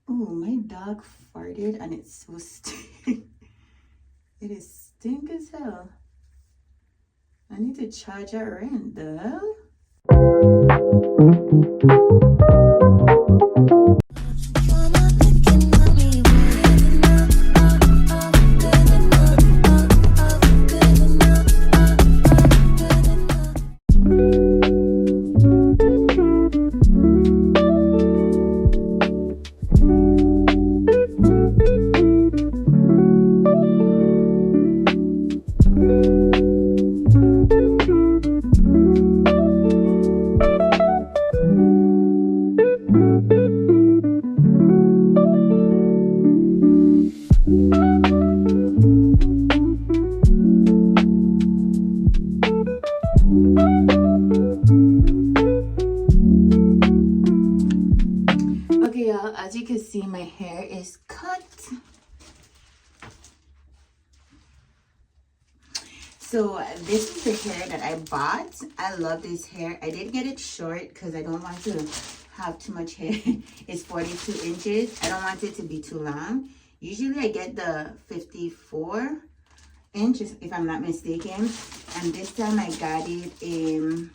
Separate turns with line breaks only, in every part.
Oh, my dog farted and it's so stink. It is stink as hell. I need to charge her in. The hell? Okay, y'all, as you can see, my hair is cut. So this is the hair that I bought. I love this hair. I did get it short because I don't want to have too much hair. It's 42 inches. I don't want it to be too long. Usually I get the 54 inches if I'm not mistaken. And this time I got it in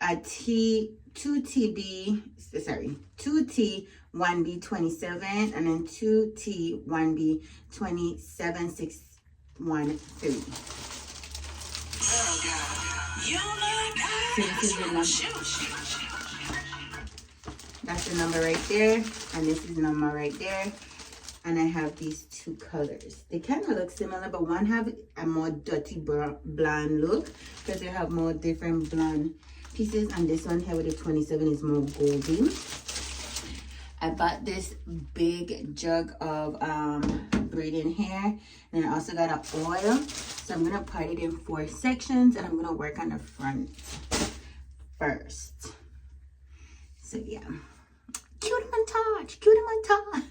a 2T 1B 27 and then 2T 1B 27613. So this is the number. That's the number right there, and this is the number right there. And I have these two colors. They kind of look similar, but one have a more dirty blonde look because they have more different blonde pieces, and this one here with the 27 is more golden. I bought this big jug of braiding hair, and I also got an oil. So I'm gonna part it in 4 sections, and I'm gonna work on the front first. So yeah, cutie montage, cutie montage.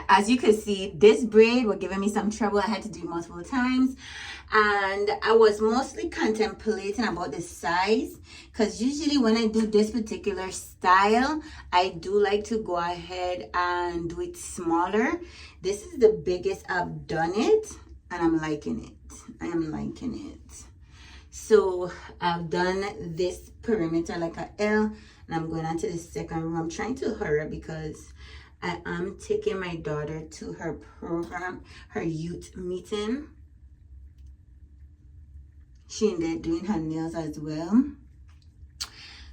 as you can see, this braid was giving me some trouble. I had to do it multiple times, and I was mostly contemplating about the size, because usually when I do this particular style, I do like to go ahead and do it smaller. This is the biggest I've done it, and I'm liking it. I am liking it. So I've done this perimeter like a L, and I'm going on to the second row. I'm trying to hurry because I am taking my daughter to her program, her youth meeting. She in there doing her nails as well.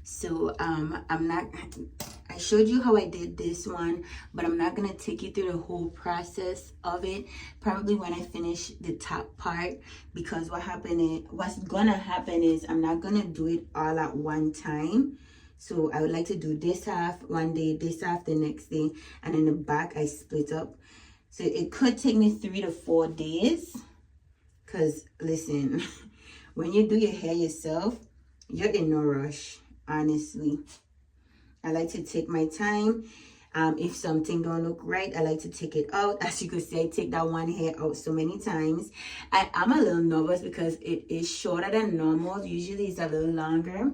So I showed you how I did this one, but I'm not gonna take you through the whole process of it, probably when I finish the top part, because what's gonna happen is I'm not gonna do it all at one time. So I would like to do this half one day, this half the next day, and in the back I split up. So it could take me 3 to 4 days, because listen, when you do your hair yourself, you're in no rush. Honestly, I like to take my time. If something don't look right, I like to take it out. As you could see, I take that one hair out so many times. I'm a little nervous because it is shorter than normal. Usually it's a little longer,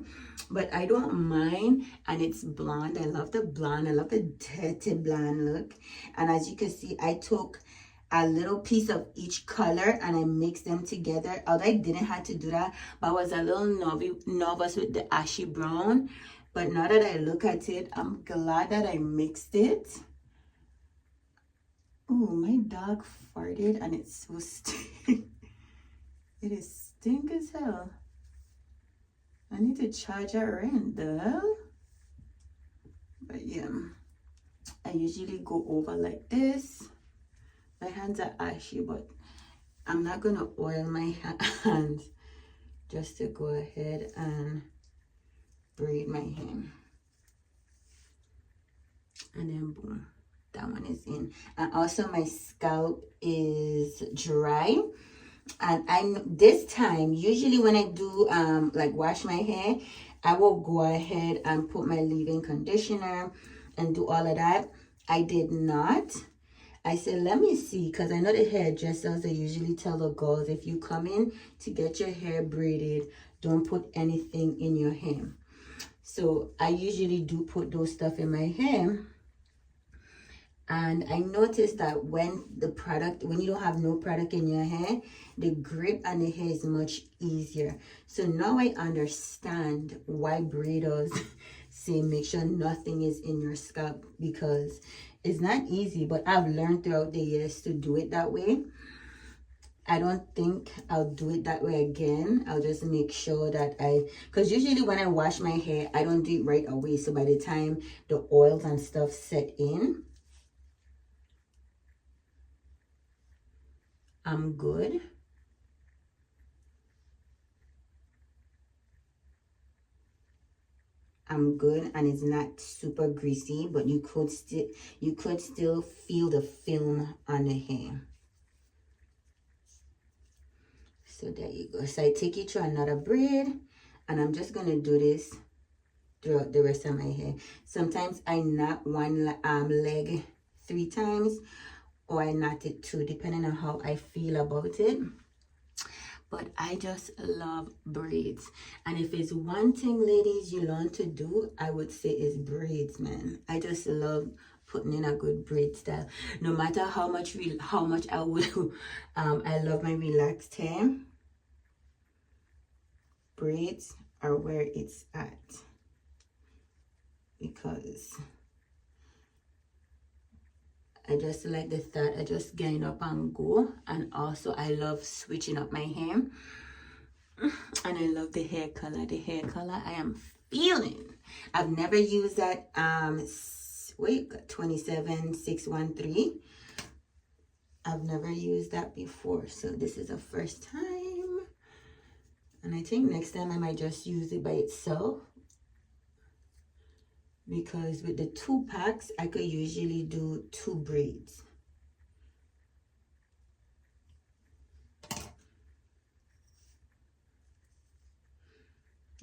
but I don't mind. And it's blonde. I love the blonde. I love the dirty blonde look. And as you can see, I took a little piece of each color and I mixed them together. Although I didn't have to do that, but I was a little nervous with the ashy brown. But now that I look at it, I'm glad that I mixed it. Oh, my dog farted and it's so stink. It is stink as hell. I need to charge her in though. But yeah, I usually go over like this. My hands are ashy, but I'm not gonna oil my hands, just to go ahead and braid my hair. And then boom, that one is in. And also my scalp is dry. And this time, usually when I do like wash my hair, I will go ahead and put my leave-in conditioner and do all of that. I did not. I said, let me see, because I know the hairdressers, they usually tell the girls, if you come in to get your hair braided, don't put anything in your hair. So I usually do put those stuff in my hair. And I noticed that when you don't have no product in your hair, the grip on the hair is much easier. So now I understand why braiders say make sure nothing is in your scalp, because it's not easy, but I've learned throughout the years to do it that way. I don't think I'll do it that way again. I'll just make sure that because usually when I wash my hair, I don't do it right away. So by the time the oils and stuff set in, I'm good. I'm good, and it's not super greasy, but you could still feel the film on the hair. So there you go. So I take you to another braid, and I'm just gonna do this throughout the rest of my hair. Sometimes I knot one leg 3 times, or I knot it 2, depending on how I feel about it. But I just love braids. And if it's one thing, ladies, you learn to do, I would say is braids, man. I just love putting in a good braid style. No matter how much I would, I love my relaxed hair. Braids are where it's at. Because I just like the thought of just getting up and go. And also I love switching up my hair. And I love the hair color. The hair color I am feeling. I've never used that 27613. I've never used that before. So this is the first time. And I think next time I might just use it by itself. Because with the 2 packs, I could usually do 2 braids.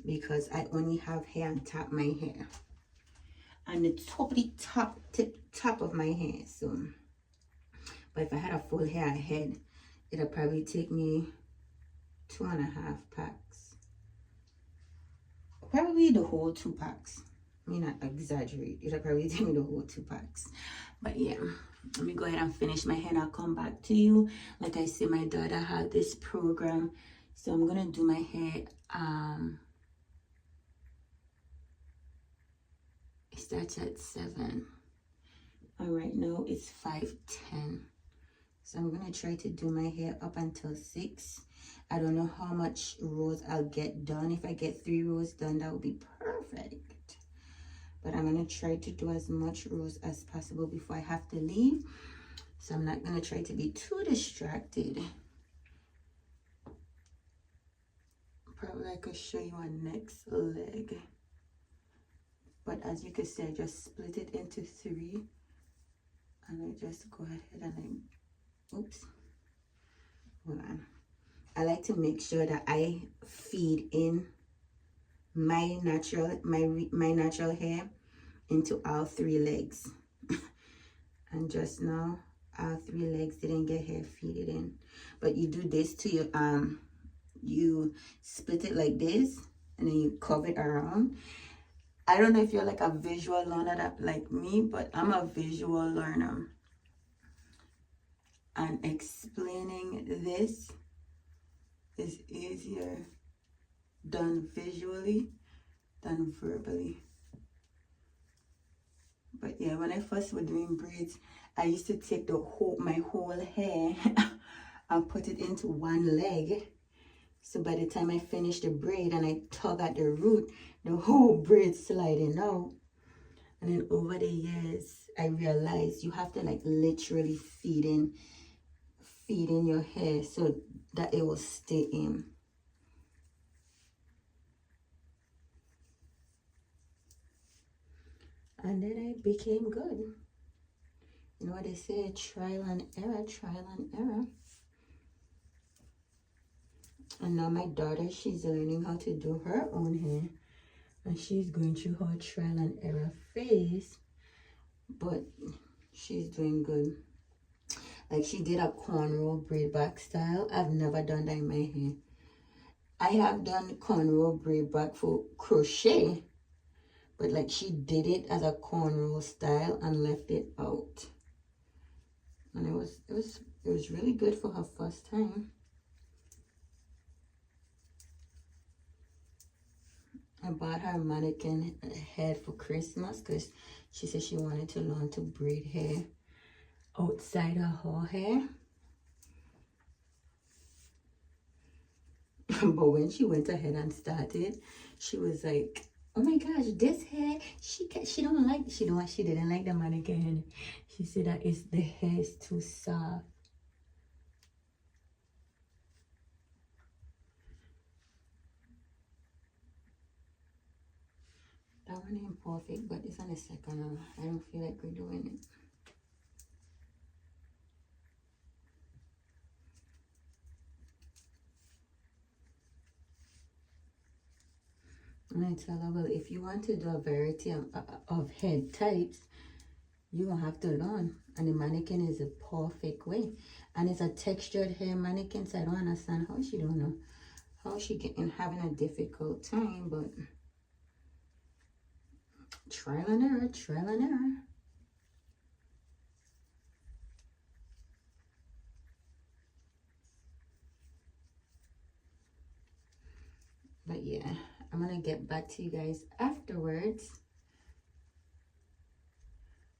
Because I only have hair on top of my hair. And the top of my hair. So But if I had a full hair head, it'll probably take me 2.5 packs. Probably the whole 2 packs. I mean, not exaggerate. It'll probably take me the whole 2 packs. But yeah, let me go ahead and finish my hair and I'll come back to you. Like I said, my daughter had this program, so I'm gonna do my hair. It starts at 7, and right now it's 5:10. So I'm gonna try to do my hair up until 6. I don't know how much rows I'll get done. If I get 3 rows done, that would be perfect. But I'm gonna try to do as much rows as possible before I have to leave. So I'm not gonna try to be too distracted. Probably I could show you my next leg. But as you can see, I just split it into 3. And I just go ahead and oops. Hold on. I like to make sure that I feed in my natural hair into all 3 legs. And just now, all 3 legs didn't get hair feeded in. But you do this to your you split it like this, and then you curve it around. I don't know if you're like a visual learner like me, but I'm a visual learner. And explaining this is easier done visually than verbally. But yeah, when I first was doing braids, I used to take my whole hair and put it into 1 leg. So by the time I finish the braid and I tug at the root, the whole braid sliding out. And then over the years, I realized you have to like literally feed in your hair so that it will stay in. And then I became good. You know what they say, trial and error, trial and error. And now my daughter, she's learning how to do her own hair. And she's going through her trial and error phase. But she's doing good. Like she did a cornrow braid back style. I've never done that in my hair. I have done cornrow braid back for crochet. But like she did it as a cornrow style and left it out. And it was really good for her first time. I bought her a mannequin head for Christmas because she said she wanted to learn to braid hair outside of her hair. But when she went ahead and started, she was like, oh my gosh, this hair, she didn't like the mannequin. She said that the hair is too soft. That one ain't perfect, but it's on the second one. I don't feel like redoing it. And I tell her, well, if you want to do a variety of head types, you're going to have to learn. And the mannequin is a perfect way. And it's a textured hair mannequin, so I don't understand how she don't know. How she having a difficult time, but trial and error, trial and error. But yeah, I'm gonna get back to you guys afterwards.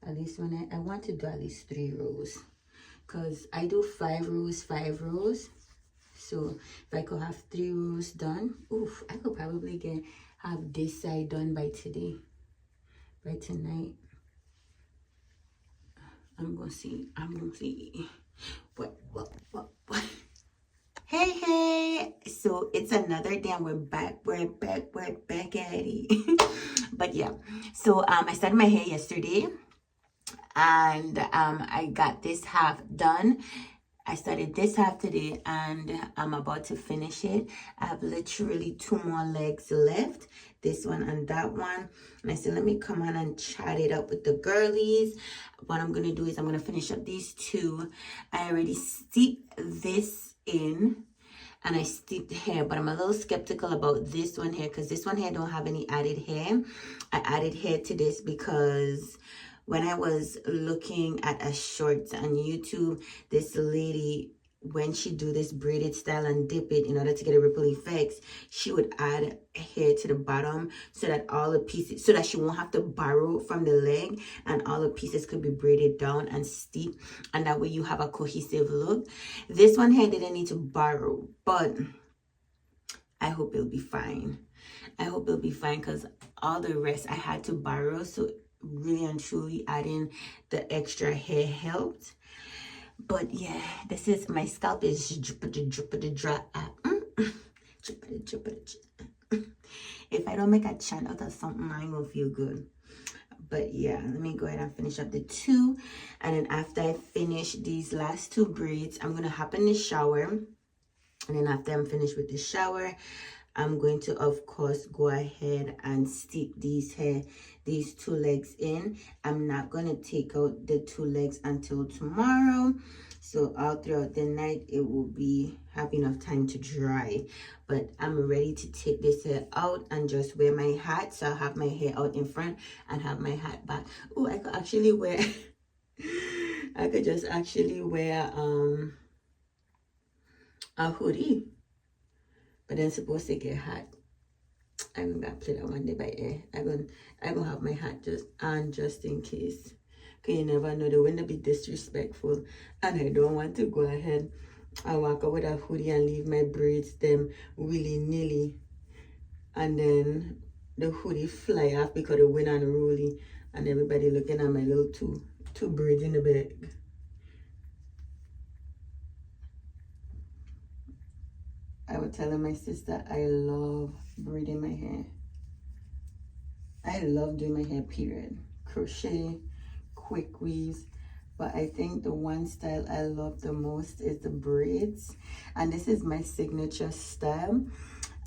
At least when I want to do at least 3 rows, because I do 5 rows, 5 rows. So if I could have 3 rows done, oof, I could probably have this side done by today, by tonight. I'm gonna see. What? Hey, so it's another day and we're back at it. But yeah, so I started my hair yesterday, and I got this half done. I started this half today and I'm about to finish it. I have literally 2 more legs left, this one and that one. And I said, let me come on and chat it up with the girlies. What I'm going to do is I'm going to finish up these 2. I already steeped this in and I steeped the hair, but I'm a little skeptical about this one here because this one here don't have any added hair. I added hair to this because when I was looking at a short on YouTube, this lady, when she do this braided style and dip it in order to get a ripple effects, she would add hair to the bottom so that all the pieces, so that she won't have to borrow from the leg and all the pieces could be braided down and steep, and that way you have a cohesive look. This one here didn't need to borrow, but I hope it'll be fine. I hope it'll be fine because all the rest I had to borrow, so really and truly adding the extra hair helped. But yeah, this is, my scalp is drippity dry. If I don't make a chant out of something, I won't feel good. But yeah, let me go ahead and finish up the 2. And then after I finish these last 2 braids, I'm gonna hop in the shower. And then after I'm finished with the shower, I'm going to, of course, go ahead and steep these 2 legs in. I'm not going to take out the 2 legs until tomorrow. So all throughout the night, it will be have enough time to dry. But I'm ready to take this hair out and just wear my hat. So I'll have my hair out in front and have my hat back. Oh, I could actually wear, I could just actually wear a hoodie. But then supposed to get hot. I'm gonna play that one day by ear. I'm gonna have my hat just on just in case. Cause you never know, the wind will be disrespectful. And I don't want to go ahead and walk out with a hoodie and leave my braids them willy-nilly. And then the hoodie fly off because the wind unruly. And everybody looking at my little two braids in the bag. I was telling my sister I love braiding my hair. I love doing my hair, period. Crochet, quick weaves. But I think the one style I love the most is the braids. And this is my signature style.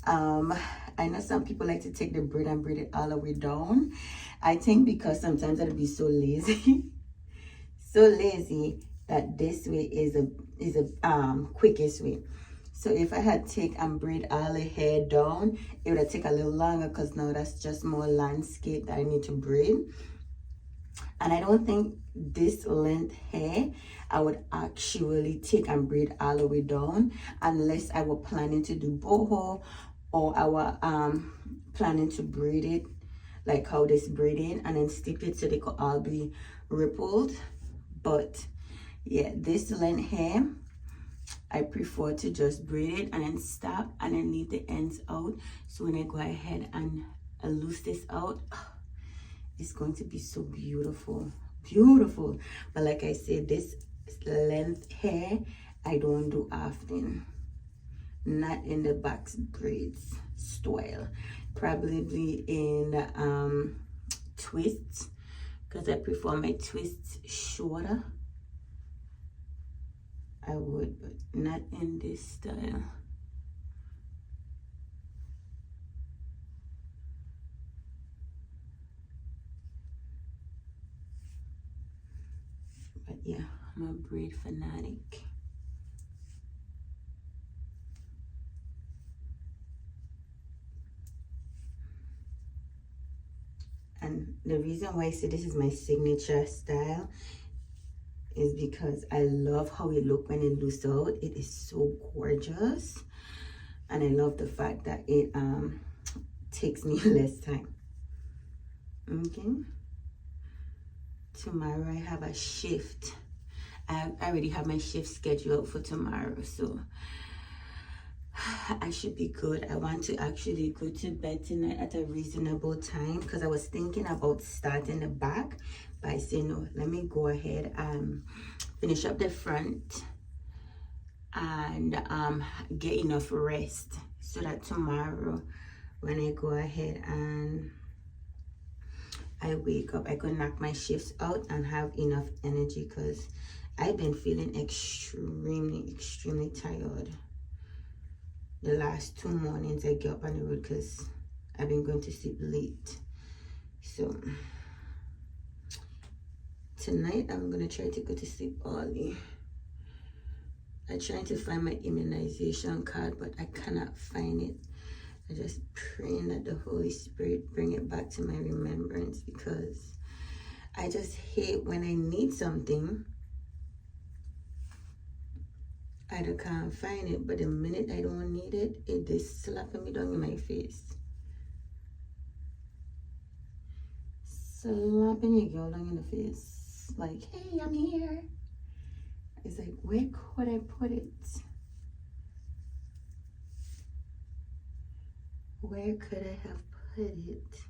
I know some people like to take the braid and braid it all the way down. I think because sometimes I'd be so lazy. So lazy that this way is a quickest way. So if I had take and braid all the hair down, it would have taken a little longer because now that's just more landscape that I need to braid. And I don't think this length hair I would actually take and braid all the way down unless I were planning to do boho, or I were planning to braid it like how this braiding and then steep it so they could all be rippled. But yeah, this length hair I prefer to just braid it and then stop and then leave the ends out. So when I go ahead and loose this out, it's going to be so beautiful, beautiful. But like I said, this length hair I don't do often, not in the box braids style, probably in twists, because I prefer my twists shorter. I would, but not in this style. But yeah, I'm a braid fanatic. And the reason why I say this is my signature style is because I love how it looks when it looks out. It is so gorgeous. And I love the fact that it takes me less time. Okay. Tomorrow I have a shift. I already have my shift scheduled for tomorrow, so I should be good. I want to actually go to bed tonight at a reasonable time because I was thinking about starting the back, but I say no, let me go ahead and finish up the front and get enough rest so that tomorrow when I go ahead and I wake up, I can knock my shifts out and have enough energy, because I've been feeling extremely tired. The last 2 mornings I get up on the road because I've been going to sleep late. So tonight I'm gonna try to go to sleep early. I'm trying to find my immunization card, but I cannot find it. I just praying that the Holy Spirit bring it back to my remembrance, because I just hate when I need something, I can't find it, but the minute I don't need it, it is slapping me down in my face. Slapping your girl down in the face. Like, hey, I'm here. It's like, where could I put it? Where could I have put it?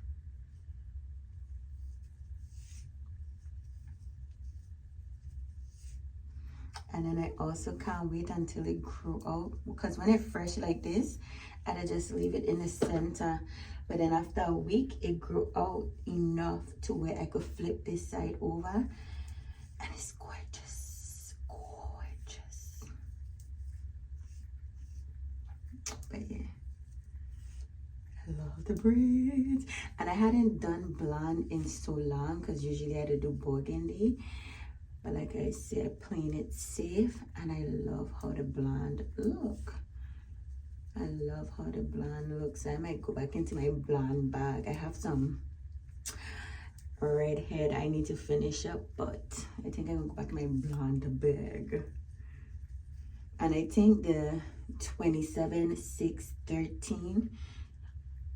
And then I also can't wait until it grew out, because when it's fresh like this, I just leave it in the center. But then after a week, it grew out enough to where I could flip this side over, and it's gorgeous, gorgeous. But yeah, I love the braids. And I hadn't done blonde in so long, because usually I had to do burgundy. But like I said, playing it safe, and I love how the blonde look. I love how the blonde looks. I might go back into my blonde bag. I have some redhead I need to finish up, but I think I'm gonna go back in my blonde bag. And I think the 27-6-13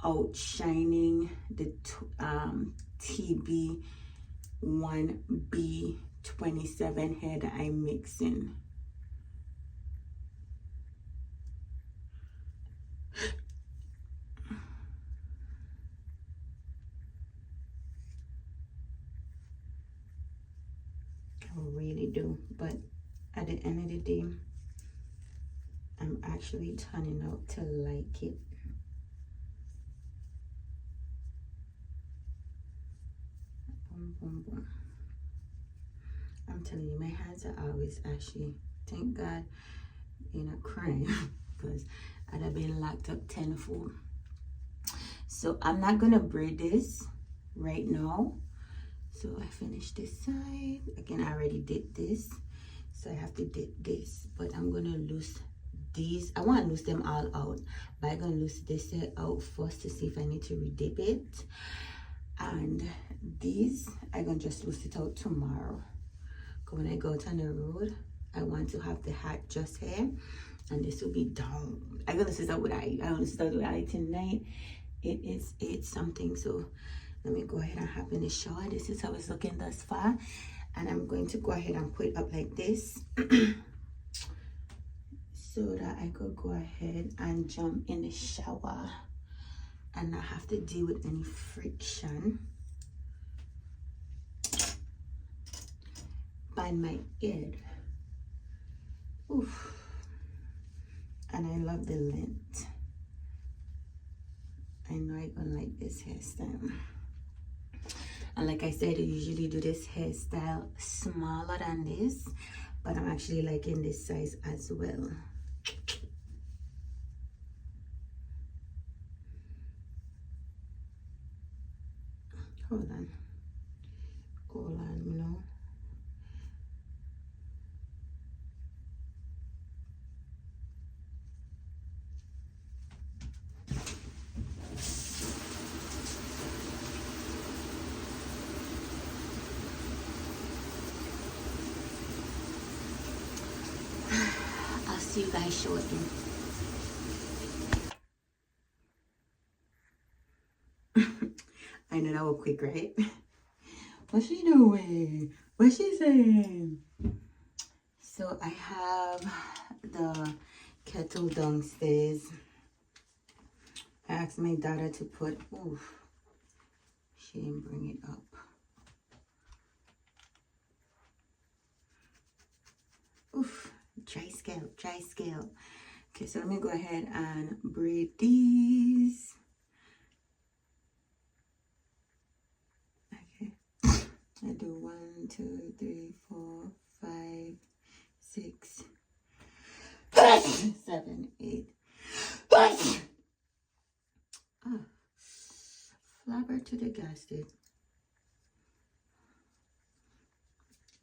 outshining the TB 1B 27 hair that I'm mixing. I really do, but at the end of the day, I'm actually turning out to like it. Boom, boom, boom. I'm telling you, my hands are always ashy. Thank God, you know, crying, because I'd have been locked up tenfold. So I'm not gonna braid this right now. So I finished this side. Again, I already did this, so I have to dip this. But I'm gonna loose these. I want to loose them all out, but I'm gonna loose this out first to see if I need to redip it. And these, I'm gonna just loose it out tomorrow. When I go out on the road, I want to have the hat just here, and this will be down. I'm gonna sit out with I want to sit out with I tonight. It is 8 something, so let me go ahead and hop in the shower. This is how it's looking thus far, and I'm going to go ahead and put it up like this so that I could go ahead and jump in the shower and not have to deal with any friction. Bind my ear. Oof. And I love the length. I know I'm gonna like this hairstyle. And like I said, I usually do this hairstyle smaller than this, but I'm actually liking this size as well. Hold on, you know. I'll see you guys shortly. I know that was quick, right? What's she doing? What's she saying? So I have the kettle downstairs. I asked my daughter to put, oof, she didn't bring it up. Oof, dry scalp, dry scalp. Okay, so let me go ahead and braid these. Okay, I do 1, 2, 3, 4, 5, 6, 7, 8. Oh, flabber to the gasket.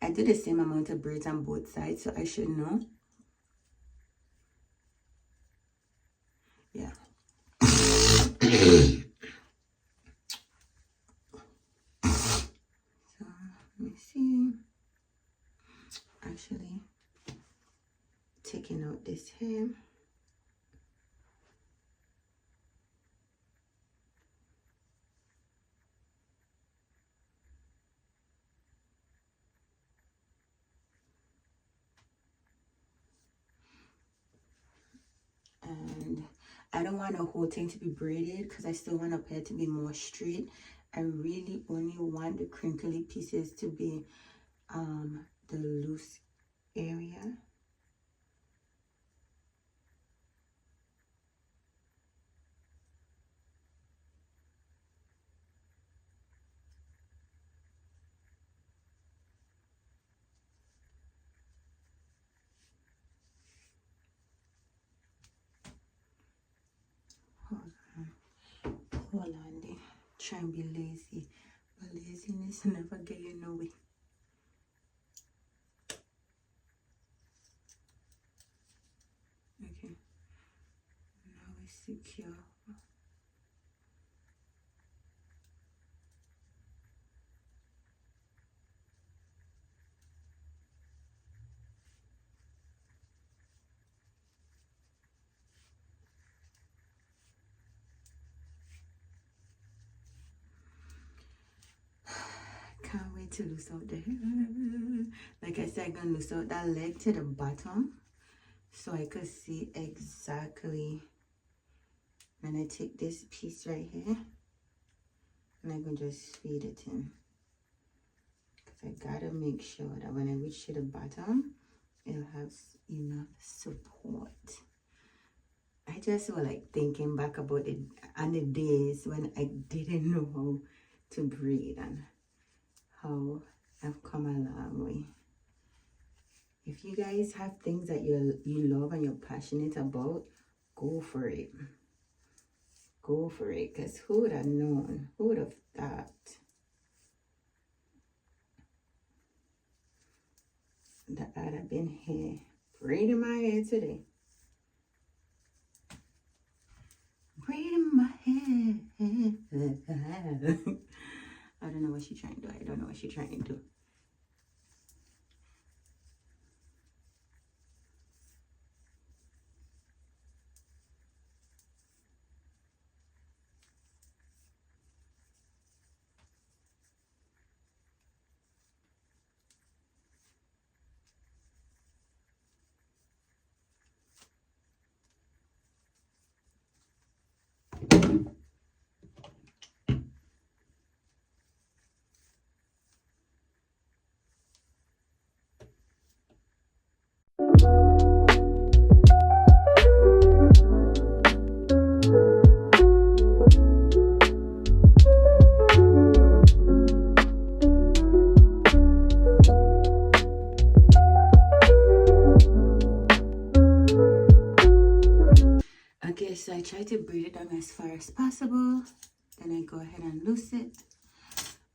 I did the same amount of braids on both sides, so I should know. Yeah. So let me see. Actually, taking out this hair. And I don't want the whole thing to be braided because I still want the hair to be more straight. I really only want the crinkly pieces to be the loose area. Hold on there. Try and be lazy. But laziness never get you nowhere. Okay. Now we secure. Can't wait to loose out the hair. Like I said, I'm gonna loose out that leg to the bottom so I could see exactly. And I take this piece right here and I can just feed it in. Because I gotta make sure that when I reach to the bottom, it'll have enough support. I just was like thinking back about it on the days when I didn't know how to braid and how I've come a long way. If you guys have things that you love and you're passionate about, go for it. Go for it, because who would have known? Who would have thought that I'd have been here braiding my hair today? Braiding my hair. I don't know what she's trying to do. I don't know what she's trying to do. Okay, so I try to braid it down as far as possible. Then I go ahead and loose it.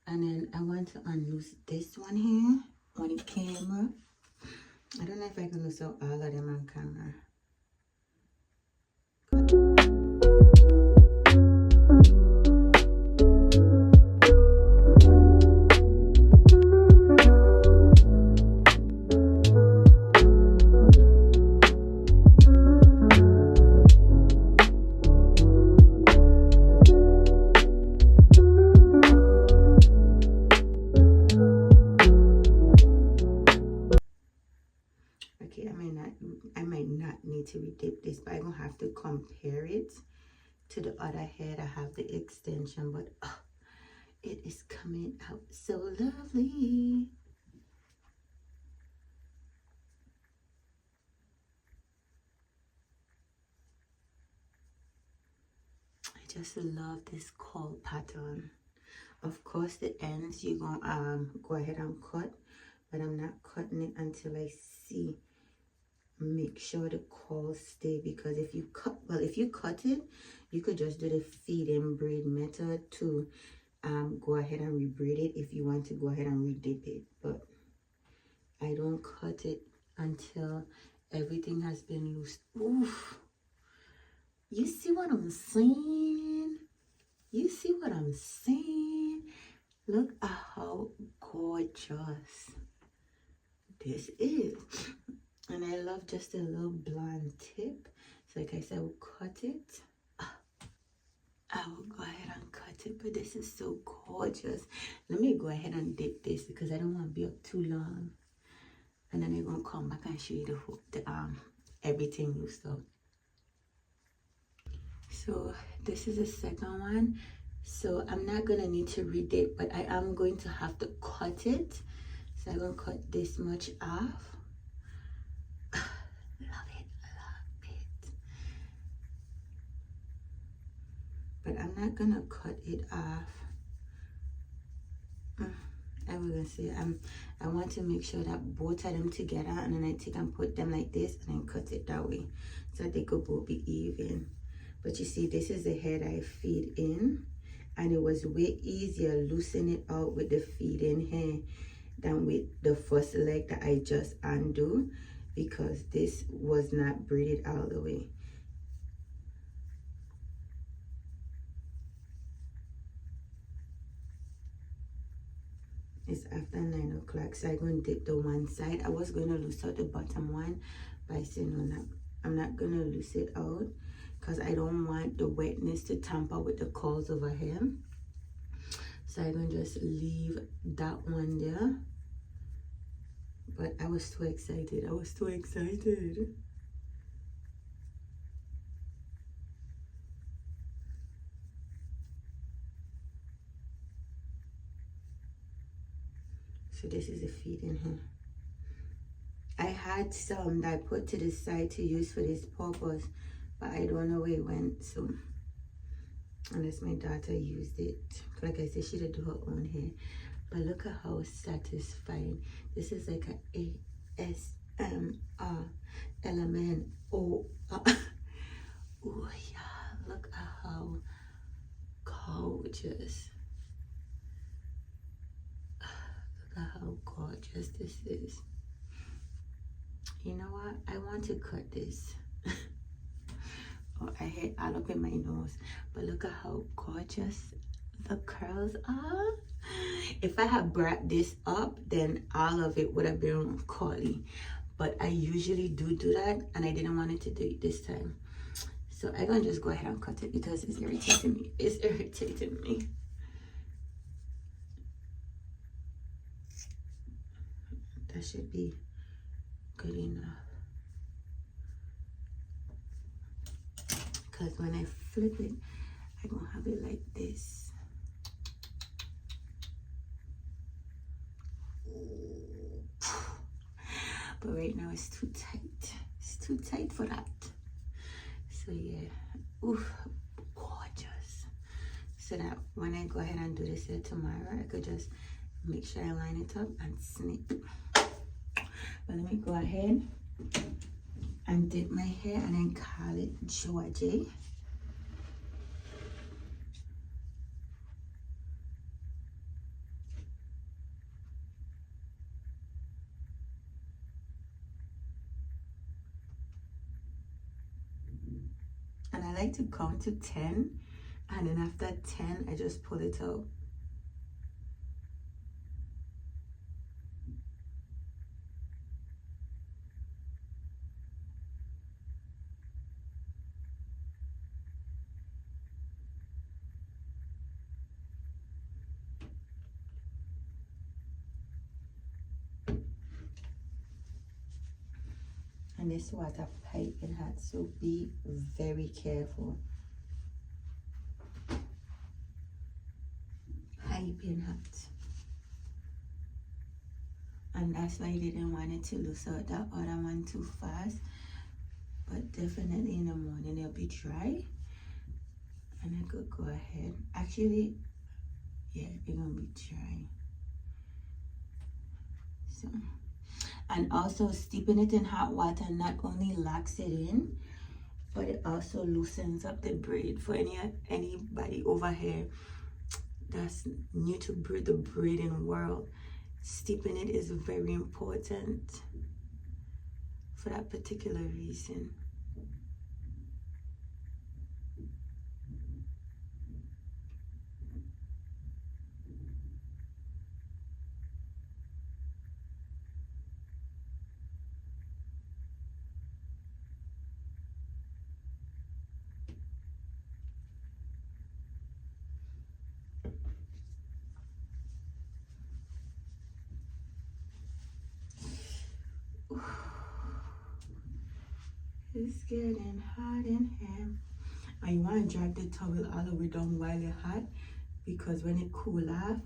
And then I want to unloose this one here on the camera. I don't know if I can loose out all of them on camera. I might not need to redip this, but I'm gonna have to compare it to the other hair that have the extension. But it is coming out so lovely. I just love this caul pattern. Of course, the ends you're gonna go ahead and cut, but I'm not cutting it until I see make sure the curls stay, because if you cut, well, if you cut it, you could just do the feed-in braid method to go ahead and rebraid it if you want to go ahead and redip it. But I don't cut it until everything has been loose. Oof. You see what I'm saying? You see what I'm saying? Look at how gorgeous this is. And I love just a little blonde tip. So like I said, I will cut it. I will go ahead and cut it, but this is so gorgeous. Let me go ahead and dip this because I don't want to be up too long. And then I'm going to come back and show you the everything used up. So this is the second one. So I'm not going to need to redip, but I am going to have to cut it. So I'm going to cut this much off. But I'm not gonna cut it off. I was gonna say I want to make sure that both of them together, and then I take and put them like this and then cut it that way so that they could both be even. But you see, this is the head I feed in, and it was way easier loosening it out with the feed in hair than with the first leg that I just undo, because this was not braided all the way. It's after 9 o'clock, so I'm going to dip the one side. I was going to loose out the bottom one, but I said no, I'm not going to loose it out because I don't want the wetness to tamper with the curls over here. So I'm going to just leave that one there. But I was too excited. I was too excited. So this is a feed in here. I had some that I put to the side to use for this purpose, but I don't know where it went. So unless my daughter used it, like I said, she did do her own hair. But look at how satisfying. This is like a ASMR element. Oh yeah, look at how gorgeous. Look at how gorgeous this is. You know what? I want to cut this. Oh, I hate all up in my nose. But look at how gorgeous the curls are. If I had brought this up, then all of it would have been curly. But I usually do that, and I didn't want it to do it this time. So I'm gonna just go ahead and cut it because it's irritating me. It's irritating me. That should be good enough. Because when I flip it, I'm gonna have it like this. But right now it's too tight. It's too tight for that. So yeah, oof, gorgeous. So that when I go ahead and do this here tomorrow, I could just make sure I line it up and snip. But let me go ahead and dip my hair and then call it Georgie. And I like to count to 10, and then after 10 I just pull it out. And this water piping hot, so be very careful. Piping hot. And that's why I didn't want it to lose out that other one too fast. But definitely in the morning it'll be dry. And I could go ahead. Actually, yeah, it's gonna be dry. So And also steeping it in hot water not only locks it in, but it also loosens up the braid. For anybody over here that's new to the braiding world, steeping it is very important for that particular reason. It's getting hot in here. And you want to drag the towel all the way down while it's hot, because when it cool off,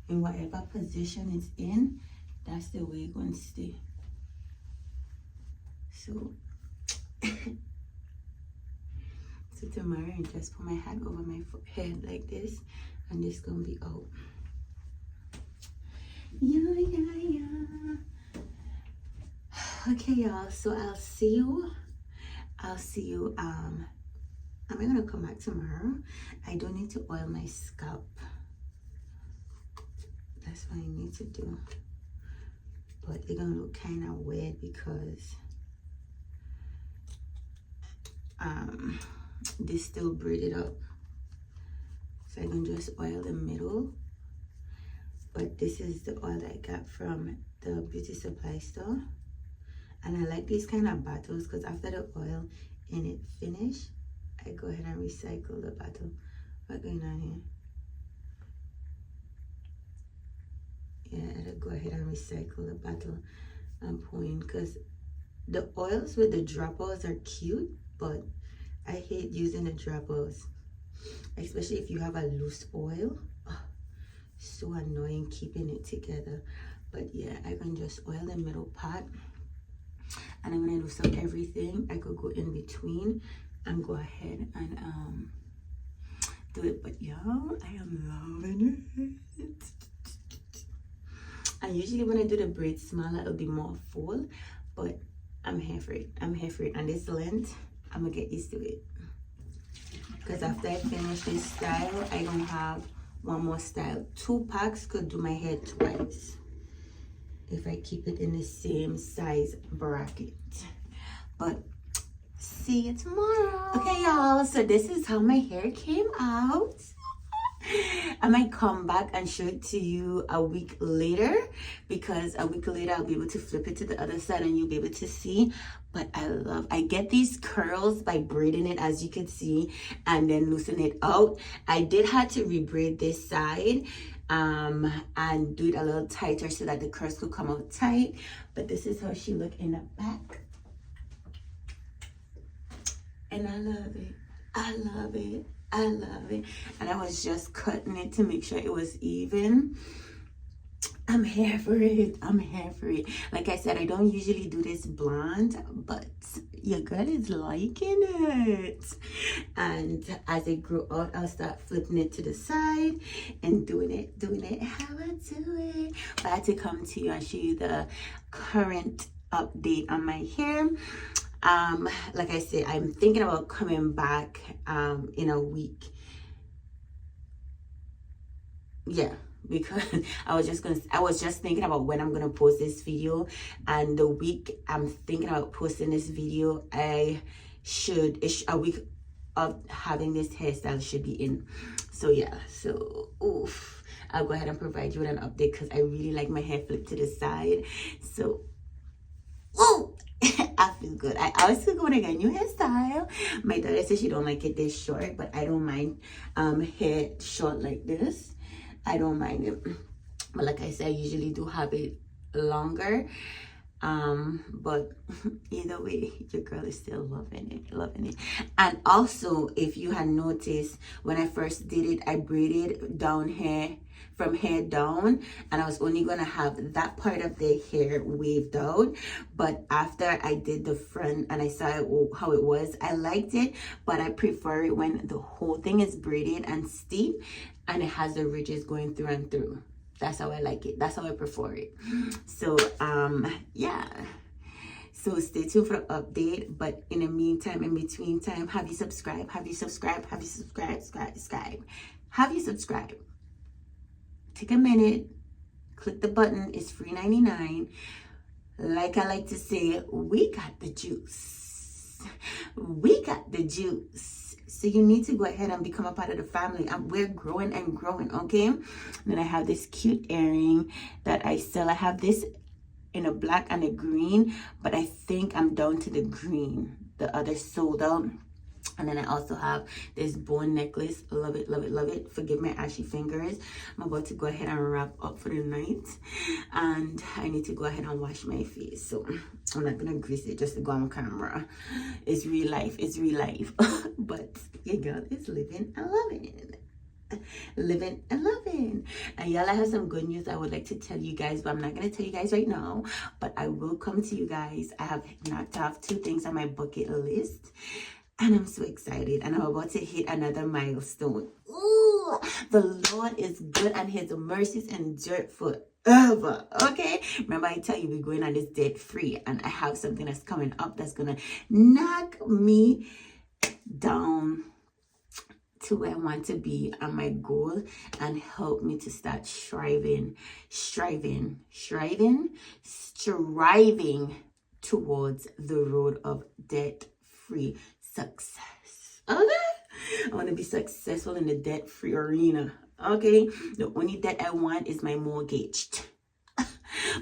in whatever position it's in, that's the way it's going to stay. So, so tomorrow I just put my hat over my head like this, and this gonna be out. Yeah. Okay, y'all. So I'll see you. I'm gonna come back tomorrow. I don't need to oil my scalp. That's what I need to do. But it's gonna look kind of weird because this still braided up. So I'm gonna just oil the middle. But this is the oil I got from the beauty supply store. And I like these kind of bottles because after the oil in it finish, I go ahead and recycle the bottle. What's going on here? Yeah, I'll go ahead and recycle the bottle I'm pouring, because the oils with the droppers are cute, but I hate using the droppers, especially if you have a loose oil. Oh, so annoying keeping it together. But yeah, I can just oil the middle part, and I'm gonna loosen up everything. I could go in between and go ahead and do it. But y'all, I am loving it. And usually when I do the braid smaller, it'll be more full, but I'm here for it. I'm here for it. And this length, I'm gonna get used to it, because after I finish this style, I gonna have one more style. 2 packs could do my hair twice if I keep it in the same size bracket. But see you tomorrow. Okay, y'all, so this is how my hair came out. I might come back and show it to you a week later, because a week later I'll be able to flip it to the other side and you'll be able to see. But I get these curls by braiding it, as you can see, and then loosen it out. I did have to rebraid this side and do it a little tighter so that the curls could come out tight. But this is how she look in the back, and I love it. I love it. I love it. And I was just cutting it to make sure it was even. I'm here for it. I'm here for it. Like I said, I don't usually do this blonde, but your girl is liking it. And as I grow out, I'll start flipping it to the side and doing it how I do it. But I had to come to you and show you the current update on my hair. Like I said, I'm thinking about coming back in a week. Yeah, because I was just thinking about when I'm gonna post this video, and the week I'm thinking about posting this video, a week of having this hairstyle should be in. So yeah, so oof, I'll go ahead and provide you with an update, because I really like my hair flipped to the side. So ooh, I feel good. I always feel good when I get a new hairstyle. My daughter says she don't like it this short, but I don't mind hair short like this. I don't mind it. But like I said, I usually do have it longer. But either way, your girl is still loving it. And also, if you had noticed, when I first did it, I braided down hair from hair down, and I was only gonna have that part of the hair waved out. But after I did the front and I saw how it was, I liked it, but I prefer it when the whole thing is braided and steep and it has the ridges going through and through. That's how I like it. That's how I prefer it. So yeah, so stay tuned for the update. But in the meantime, in between time, have you subscribed? Have you subscribed? Have you subscribed? Subscribe. Have you subscribed? Take a minute, click the button. It's free 99. Like I like to say, we got the juice. We got the juice. So you need to go ahead and become a part of the family. And we're growing and growing, okay? And then I have this cute earring that I sell. I have this in a black and a green, but I think I'm down to the green. The other sold out. And then I also have this bone necklace. Love it, love it, love it. Forgive my ashy fingers. I'm about to go ahead and wrap up for the night. And I need to go ahead and wash my face. So I'm not going to grease it just to go on camera. It's real life. It's real life. But your girl is living and loving. Living and loving. And y'all, I have some good news I would like to tell you guys, but I'm not going to tell you guys right now. But I will come to you guys. I have knocked off 2 things on my bucket list. And I'm so excited. And I'm about to hit another milestone. Ooh, the Lord is good and his mercies endure forever. Okay? Remember I tell you we're going on this debt free. And I have something that's coming up that's going to knock me down to where I want to be on my goal and help me to start striving towards the road of debt-free success. Okay? I want to be successful in the debt-free arena. Okay? The only debt I want is my mortgage.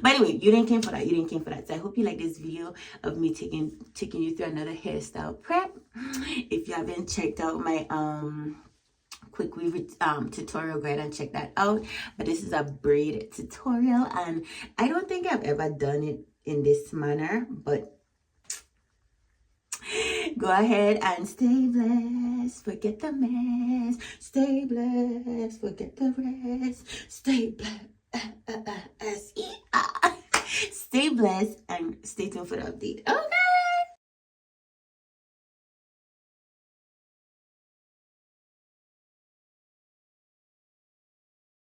But anyway, you didn't came for that. You didn't came for that. So I hope you like this video of me taking you through another hairstyle prep. If you haven't checked out my quick weave tutorial, go ahead and check that out. But this is a braid tutorial, and I don't think I've ever done it in this manner, but go ahead and stay blessed, forget the mess. Stay blessed, forget the rest. Stay blessed. Stay blessed and stay tuned for the update. Okay.